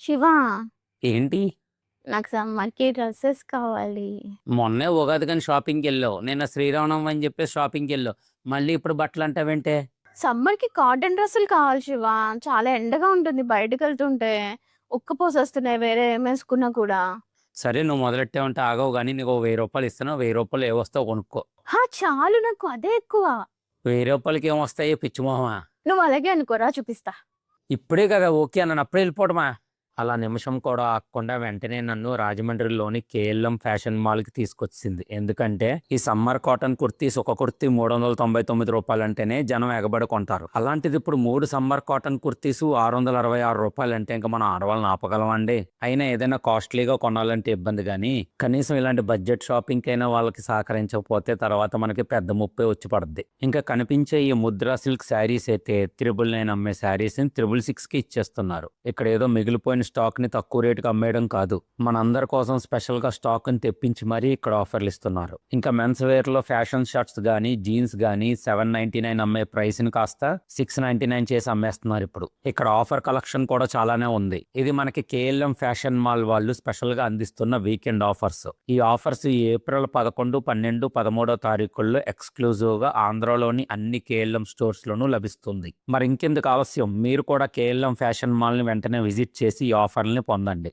శివ, ఏంటి? నాకు సమ్మర్‌కి డ్రెసెస్ కావాలి. మొన్నే ఉగాదికని షాపింగ్‌కెళ్ళావు. నిన్న శ్రీరామనవమి అని చెప్పేసి షాపింగ్‌కెళ్ళావు. మళ్ళీ ఇప్పుడు బట్టలంటావేంటే? సమ్మర్‌కి కాటన్ డ్రెస్సులు కావాలి శివ. చాలా ఎండగా ఉంటుంది బయటకెళ్తుంటే. ఉక్కపోసేస్తున్నాయి వేరే ఏమేసుకున్నా కూడా. సరే నువ్వు మొదలెట్టావంటే ఆగవు గానీ నీకు ఓ రూ. 1000 ఇస్తాను. రూ. 1000 ఏవొస్తావో కొనుక్కో. చాలు నాకు అదే ఎక్కువ. రూ. 1000కి ఏమొస్తాయి పిచ్చి మొహమా? నువ్వు అలాగే అనుకో రా చూపిస్తా. ఇప్పుడే కదా ఓకే అన్నాను. అప్పుడే వెళ్ళిపోవడమా? అలా నిమిషం కూడా ఆగకుండా వెంటనే నన్ను రాజమండ్రిలోని కేఎల్ఎం ఫ్యాషన్ మాల్‌కి తీసుకొచ్చేసింది. ఎందుకంటే ఈ సమ్మర్ కాటన్ కుర్తీస్ ఒక కుర్తీ రూ. 399 అంటేనే జనం ఎగబడి కొంటారు. అలాంటిది ఇప్పుడు 3 సమ్మర్ కాటన్ కుర్తీస్ రూ. 666 అంటే ఇంక మనం ఆడవాళ్ళని ఆపగలమండి? అయినా ఏదైనా కాస్ట్‌లీగా కొనాలంటే ఇబ్బంది గానీ, కనీసం ఇలాంటి బడ్జెట్ షాపింగ్‌కైనా వాళ్ళకి సహకరించకపోతే తర్వాత మనకి పెద్ద ముప్పే వచ్చి పడుద్ది. ఇంకా కనిపించే ఈ ముద్రా సిల్క్ శారీస్ అయితే 999 అమ్మే శారీస్‌ని 666కి ఇచ్చేస్తున్నారు. ఇక్కడ ఏదో మిగిలిపోయిన స్టాక్‌ని తక్కువ రేటుకి అమ్మేయడం కాదు. మనందరి కోసం స్పెషల్‌గా స్టాక్‌ని తెప్పించి మరీ ఇక్కడ ఆఫర్‌లు ఇస్తున్నారు. ఇంకా మెన్స్ వేర్‌లో ఫ్యాషన్ షర్ట్స్ గానీ, జీన్స్ గానీ 799 అమ్మే ప్రైస్‌ని కాస్త 699 చేసి అమ్మేస్తున్నారు ఇప్పుడు. ఇక్కడ ఆఫర్ కలెక్షన్ కూడా చాలానే ఉంది. ఇది మనకి కేఎల్ఎం ఫ్యాషన్ మాల్ వాళ్ళు స్పెషల్‌గా అందిస్తున్న వీకెండ్ ఆఫర్స్. ఈ ఆఫర్స్ ఈ ఏప్రిల్ 11, 12, 13 తారీఖుల్లో ఎక్స్‌క్లూజివ్‌గా ఆంధ్రాలోని అన్ని కేఎల్ఎం స్టోర్స్‌లోనూ లభిస్తుంది. మరి ఇంకెందుకు ఆలస్యం? మీరు కూడా కేఎల్ఎం ఫ్యాషన్ మాల్‌ని వెంటనే విజిట్ చేసి ఈ ఆఫర్‌లని పొందండి.